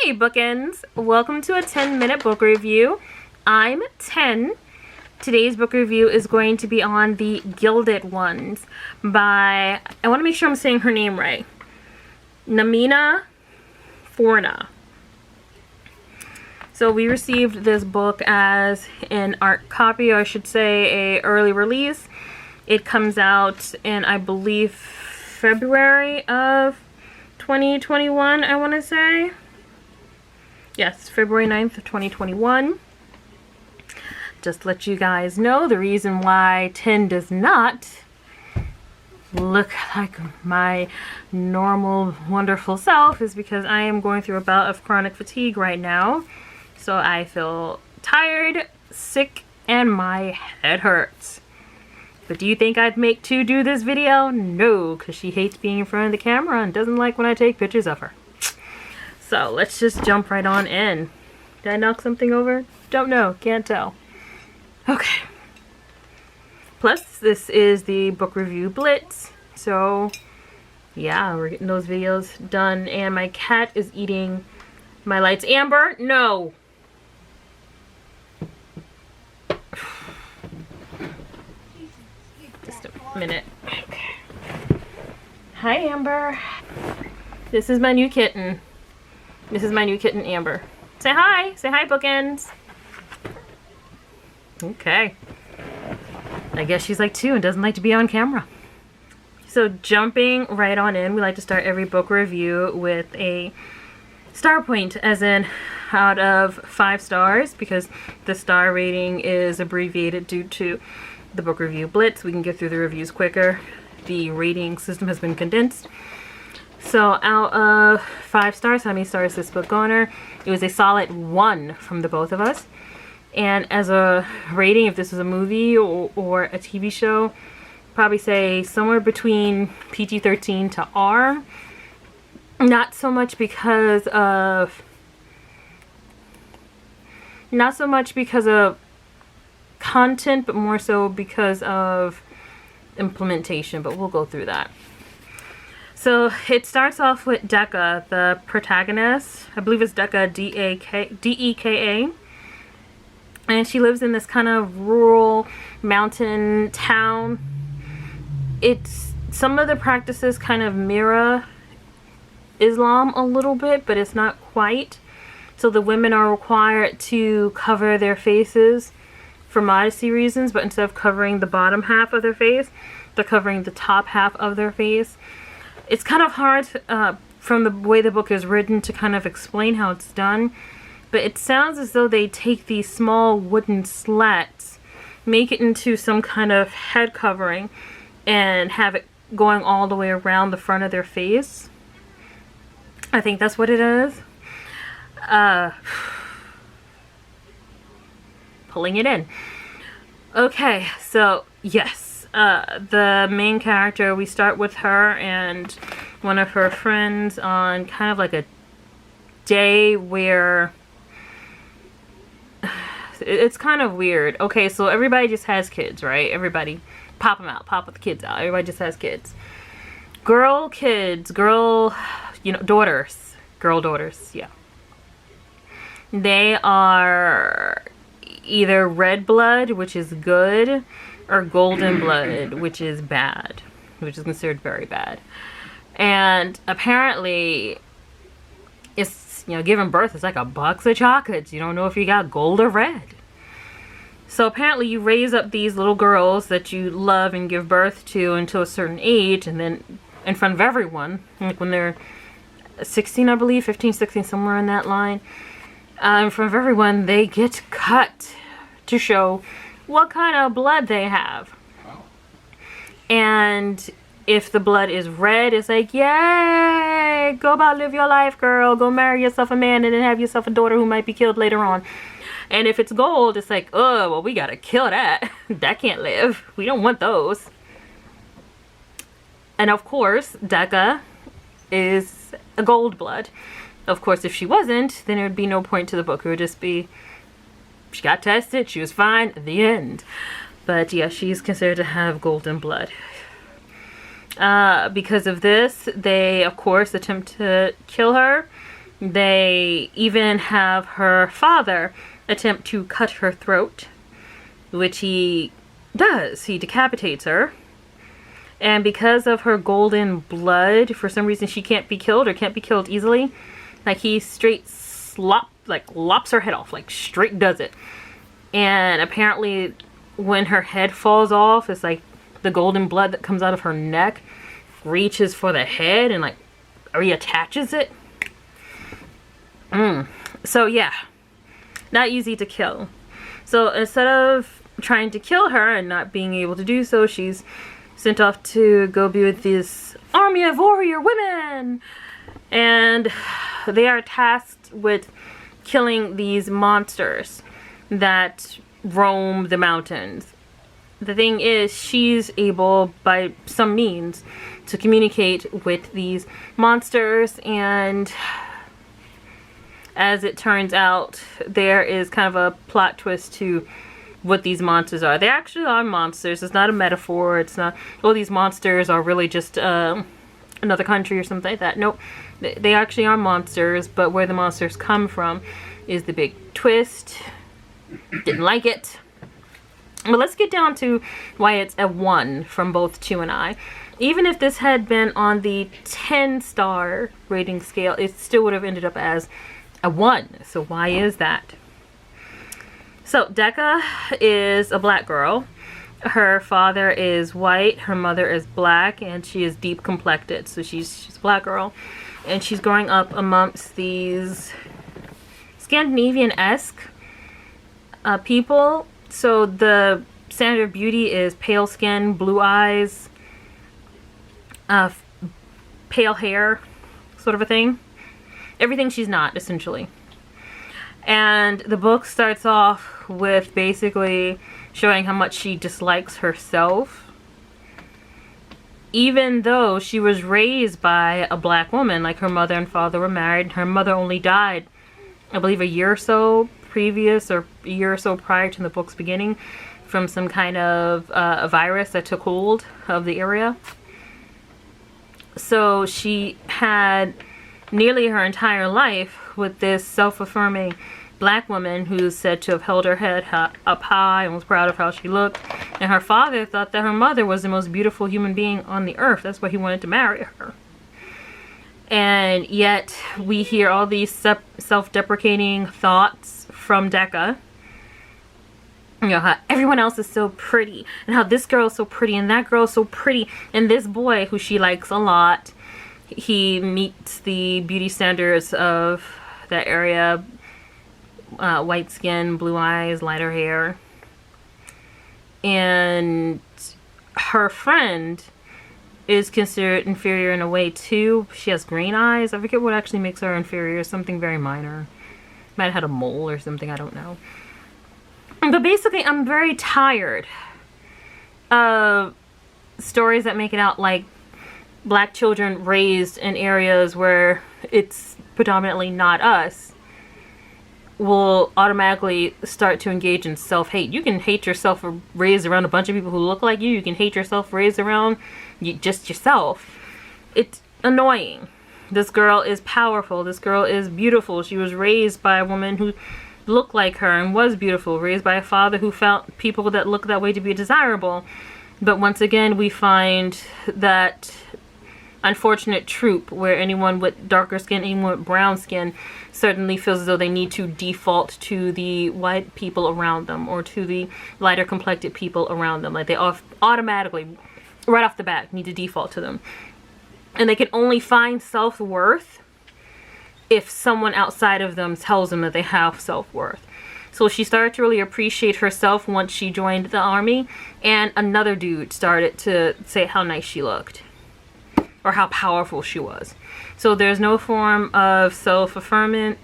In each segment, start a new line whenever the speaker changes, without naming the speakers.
Hey Bookends! Welcome to a 10-minute book review. I'm 10. Today's book review is going to be on the Gilded Ones by, I want to make sure I'm saying her name right, Namina Forna. So we received this book as an art copy, or I should say a early release. It comes out in, I believe, February of 2021, I want to say. Yes, February 9th of 2021. Just to let you guys know, the reason why 10 does not look like my normal wonderful self is because I am going through a bout of chronic fatigue right now. So I feel tired, sick, and my head hurts. But do you think I'd make 2 do this video? No, because she hates being in front of the camera and doesn't like when I take pictures of her. So let's just jump right on in. Did I knock something over? Don't know, can't tell. Okay. Plus, this is the Book Review Blitz. So, yeah, we're getting those videos done. And my cat is eating my lights. Amber, no! Just a minute. Okay. Hi, Amber. This is my new kitten. This is my new kitten, Amber. Say hi. Say hi, Bookends. Okay. I guess she's like 2 and doesn't like to be on camera. So jumping right on in, we like to start every book review with a star point, as in out of 5 stars, because the star rating is abbreviated due to the Book Review Blitz. We can get through the reviews quicker. The rating system has been condensed. So out of 5 stars, how many stars this book garner? It was a solid 1 from the both of us. And as a rating, if this was a movie or a TV show, probably say somewhere between PG13 to R. Not so much because of content, but more so because of implementation, but we'll go through that. So it starts off with Decca, the protagonist. I believe it's Decca, D-E-K-A. And she lives in this kind of rural mountain town. Some of the practices kind of mirror Islam a little bit, but it's not quite. So the women are required to cover their faces for modesty reasons, but instead of covering the bottom half of their face, they're covering the top half of their face. It's kind of hard from the way the book is written to kind of explain how it's done, but it sounds as though they take these small wooden slats, make it into some kind of head covering, and have it going all the way around the front of their face. I think that's what it is. Pulling it in. Okay, so yes. The main character, we start with her and one of her friends on kind of like a day where it's kind of weird. Okay, so everybody just has kids, right? Everybody pop them out, pop the kids out. Everybody just has kids. Daughters, girl daughters, yeah. They are either red blood, which is good, or golden blood, which is bad, which is considered very bad. And apparently it's, giving birth is like a box of chocolates. You don't know if you got gold or red. So apparently you raise up these little girls that you love and give birth to until a certain age, and then in front of everyone, like when they're 16, I believe, 15, 16, somewhere in that line, in front of everyone, they get cut to show what kind of blood they have. And if the blood is red, it's like, yay, go about live your life, girl, go marry yourself a man and then have yourself a daughter who might be killed later on. And if it's gold, it's like, oh, well, we gotta kill that. That can't live. We don't want those. And of course, Decca is a gold blood. Of course, if she wasn't, then there would be no point to the book. It would just be, she got tested, she was fine, the end. But yeah, she's considered to have golden blood. Because of this, they of course attempt to kill her They even have her father attempt to cut her throat, which he does. He decapitates her. And because of her golden blood, for some reason she can't be killed or can't be killed easily. Like he straight lops her head off, like straight does it. And apparently when her head falls off, it's like the golden blood that comes out of her neck reaches for the head and like reattaches it. So yeah, not easy to kill. So instead of trying to kill her and not being able to do so, she's sent off to go be with this army of warrior women. And they are tasked with killing these monsters that roam the mountains. The thing is, she's able by some means to communicate with these monsters, and as it turns out, there is kind of a plot twist to what these monsters are. They actually are monsters. It's not a metaphor. It's not, oh, these monsters are really just another country or something like that. Nope. They actually are monsters, but where the monsters come from is the big twist. Didn't like it. But let's get down to why it's a 1 from both Chu and I. Even if this had been on the 10-star rating scale, it still would have ended up as a 1. So why is that? So Decca is a black girl. Her father is white, her mother is black, and she is deep complected. So she's a black girl. And she's growing up amongst these Scandinavian-esque people. So the standard of beauty is pale skin, blue eyes, pale hair, sort of a thing. Everything she's not, essentially. And the book starts off with basically showing how much she dislikes herself. Even though she was raised by a black woman, like her mother and father were married. Her mother only died, I believe, a year or so previous, or a year or so prior to the book's beginning, from some kind of a virus that took hold of the area. So she had nearly her entire life with this self-affirming black woman who's said to have held her head up high and was proud of how she looked. And her father thought that her mother was the most beautiful human being on the earth. That's why he wanted to marry her. And yet we hear all these self-deprecating thoughts from Decca. You know, how everyone else is so pretty, and how this girl is so pretty, and that girl is so pretty, and this boy, who she likes a lot, he meets the beauty standards of that area. White skin, blue eyes, lighter hair. And her friend is considered inferior in a way too. She has green eyes. I forget what actually makes her inferior. Something very minor. Might have had a mole or something, I don't know. But basically, I'm very tired of stories that make it out like black children raised in areas where it's predominantly not us will automatically start to engage in self-hate. You can hate yourself for raised around a bunch of people who look like you. You can hate yourself raised around just yourself. It's annoying. This girl is powerful. This girl is beautiful. She was raised by a woman who looked like her and was beautiful. Raised by a father who found people that look that way to be desirable. But once again, we find that unfortunate trope where anyone with darker skin, anyone with brown skin, certainly feels as though they need to default to the white people around them, or to the lighter complected people around them. Like they automatically, right off the bat, need to default to them. And they can only find self-worth if someone outside of them tells them that they have self-worth. So she started to really appreciate herself once she joined the army, and another dude started to say how nice she looked, or how powerful she was. So there's no form of self-affirmant,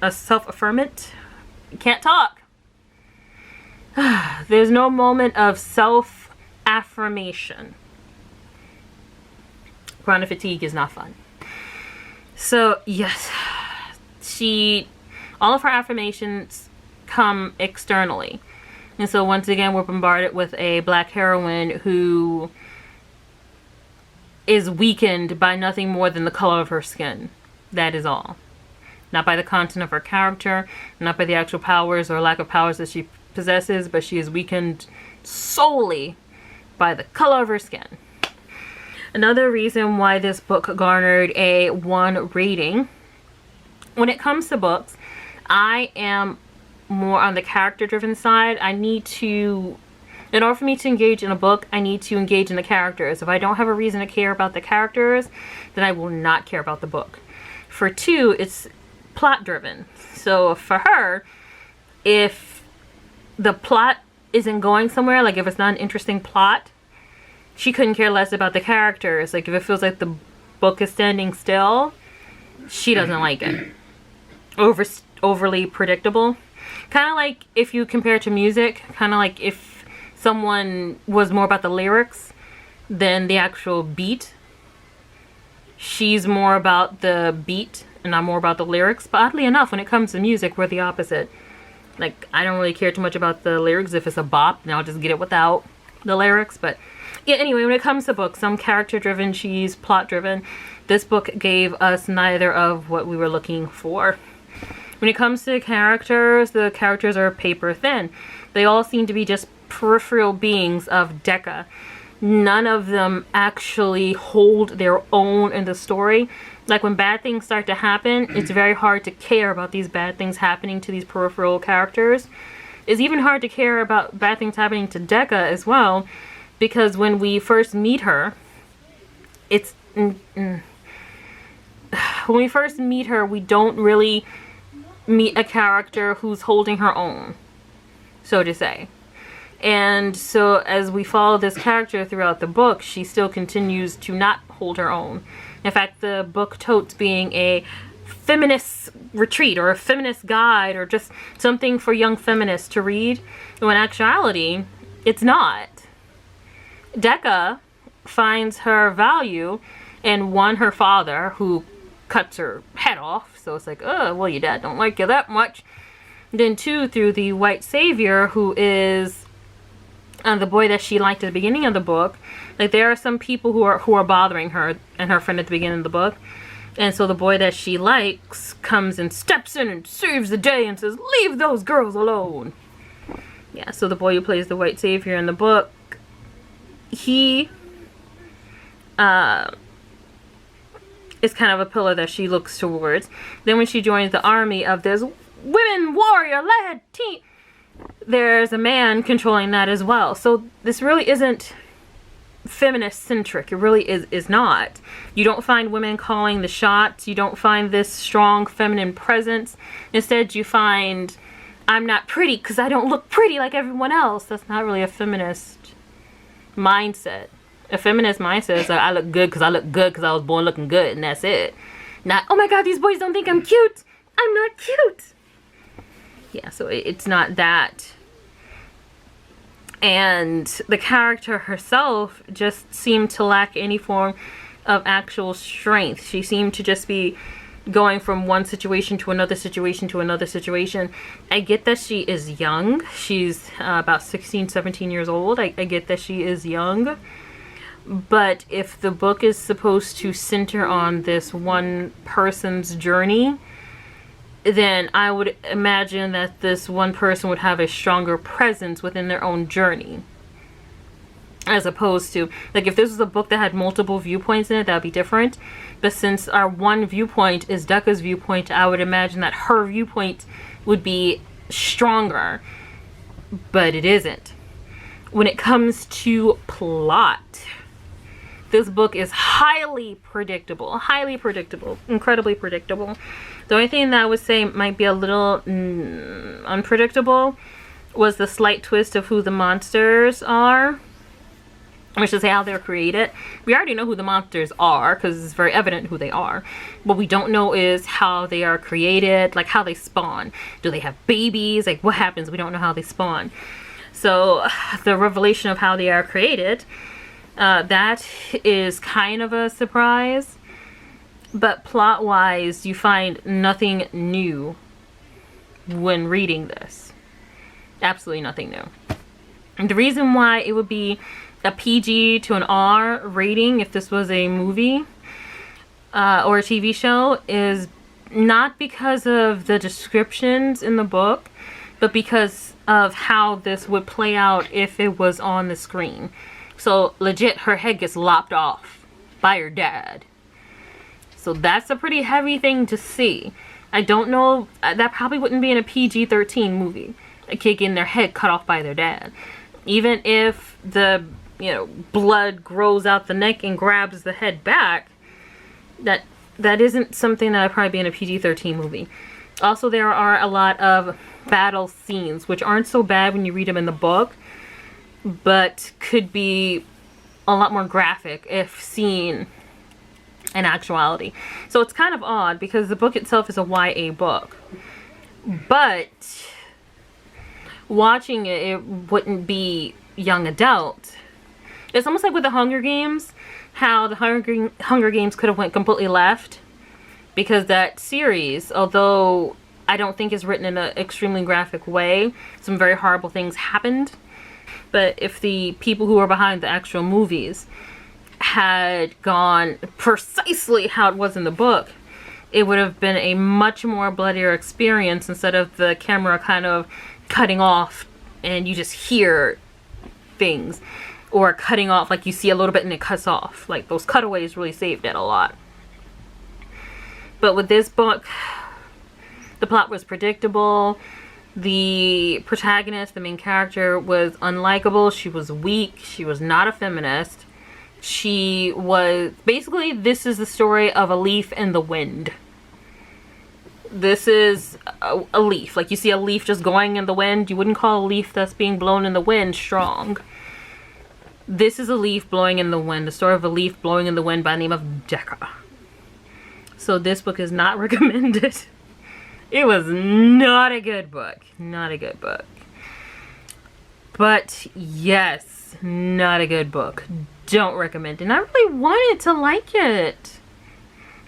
can't talk. There's no moment of self-affirmation. Chronic fatigue is not fun. So yes, all of her affirmations come externally. And so once again, we're bombarded with a black heroine who is weakened by nothing more than the color of her skin. That is all. Not by the content of her character, not by the actual powers or lack of powers that she possesses, but she is weakened solely by the color of her skin. Another reason why this book garnered a 1 rating, when it comes to books, I am more on the character-driven side. In order for me to engage in a book, I need to engage in the characters. If I don't have a reason to care about the characters, then I will not care about the book. For 2, it's plot-driven. So for her, if the plot isn't going somewhere, like if it's not an interesting plot, she couldn't care less about the characters. Like if it feels like the book is standing still, she doesn't like it. Overly predictable. Kind of like if you compare it to music, kind of like if someone was more about the lyrics than the actual beat. She's more about the beat and I'm more about the lyrics. But oddly enough, when it comes to music, we're the opposite. Like, I don't really care too much about the lyrics. If it's a bop, then I'll just get it without the lyrics. But yeah, anyway, when it comes to books, I'm character-driven, she's plot-driven. This book gave us neither of what we were looking for. When it comes to the characters are paper thin. They all seem to be just peripheral beings of Decca. None of them actually hold their own in the story. Like when bad things start to happen, it's very hard to care about these bad things happening to these peripheral characters. It's even hard to care about bad things happening to Decca as well, because when we first meet her, when we first meet her, we don't really meet a character who's holding her own, so to say. And so as we follow this character throughout the book, she still continues to not hold her own. In fact, the book totes being a feminist retreat or a feminist guide or just something for young feminists to read, when in actuality, it's not. Decca finds her value in, 1, her father, who cuts her head off. So it's like, oh, well, your dad don't like you that much. Then 2, through the white savior, who is the boy that she liked at the beginning of the book. Like, there are some people who are bothering her and her friend at the beginning of the book. And so the boy that she likes comes and steps in and saves the day and says, leave those girls alone. Yeah, so the boy who plays the white savior in the book, he is kind of a pillar that she looks towards. Then when she joins the army of this women warrior led team, there's a man controlling that as well. So this really isn't feminist centric. It really is not. You don't find women calling the shots. You don't find this strong feminine presence. Instead, you find, I'm not pretty because I don't look pretty like everyone else. That's not really a feminist mindset. A feminist mindset is like, I look good because I was born looking good, and that's it. Not, oh my god, these boys don't think I'm cute. I'm not cute. Yeah, so it's not that. And the character herself just seemed to lack any form of actual strength. She seemed to just be going from one situation to another situation to another situation. I get that she is young. She's about 16, 17 years old. I get that she is young. But if the book is supposed to center on this one person's journey, then I would imagine that this one person would have a stronger presence within their own journey. As opposed to, like, if this was a book that had multiple viewpoints in it, that would be different. But since our one viewpoint is Decca's viewpoint, I would imagine that her viewpoint would be stronger. But it isn't. When it comes to plot, this book is highly predictable, incredibly predictable. The only thing that I would say might be a little unpredictable was the slight twist of who the monsters are. I should say how they're created. We already know who the monsters are because it's very evident who they are. What we don't know is how they are created, like how they spawn. Do they have babies? Like what happens? We don't know how they spawn. So the revelation of how they are created, that is kind of a surprise. But plot-wise, you find nothing new when reading this. Absolutely nothing new. And the reason why it would be a PG to an R rating if this was a movie or a TV show is not because of the descriptions in the book, but because of how this would play out if it was on the screen. So legit, her head gets lopped off by her dad. So that's a pretty heavy thing to see. I don't know, that probably wouldn't be in a PG-13 movie. A kid getting their head cut off by their dad. Even if the, you know, blood grows out the neck and grabs the head back, that isn't something that would probably be in a PG-13 movie. Also, there are a lot of battle scenes, which aren't so bad when you read them in the book, but could be a lot more graphic if seen in actuality. So it's kind of odd because the book itself is a YA book, but watching it, it wouldn't be young adult. It's almost like with the Hunger Games, how the Hunger Games could have went completely left, because that series, although I don't think is written in an extremely graphic way, some very horrible things happened. But if the people who are behind the actual movies had gone precisely how it was in the book, it would have been a much more bloodier experience, instead of the camera kind of cutting off and you just hear things, or cutting off like you see a little bit and it cuts off. Like, those cutaways really saved it a lot. But with this book, the plot was predictable. The protagonist, the main character, was unlikable. She was weak. She was not a feminist. She was... Basically, this is the story of a leaf in the wind. This is a leaf. Like, you see a leaf just going in the wind. You wouldn't call a leaf that's being blown in the wind strong. This is a leaf blowing in the wind. The story of a leaf blowing in the wind by the name of Decca. So this book is not recommended. It was not a good book. Not a good book. But yes, not a good book. Don't recommend it. And I really wanted to like it.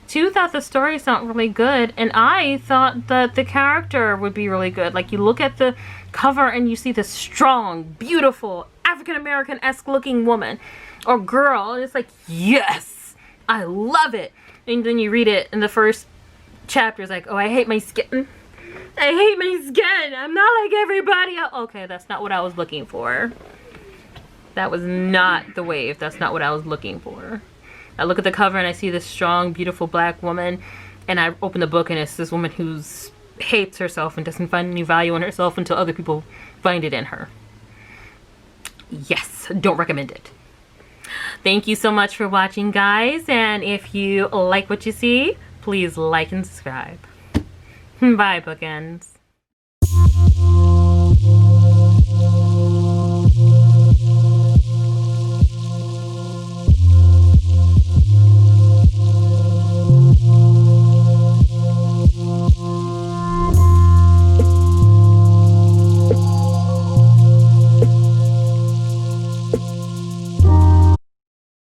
Two thought the story sounded really good, and I thought that the character would be really good. Like, you look at the cover and you see this strong, beautiful, African-American-esque looking woman or girl, and it's like, yes, I love it. And then you read it, and the first chapter is like, oh, I hate my skin. I hate my skin. I'm not like everybody else. Okay, that's not what I was looking for. That was not the wave. That's not what I was looking for. I look at the cover and I see this strong, beautiful black woman, and I open the book and it's this woman who hates herself and doesn't find any value in herself until other people find it in her. Yes, don't recommend it. Thank you so much for watching, guys, and if you like what you see, please like and subscribe. Bye, Bookends.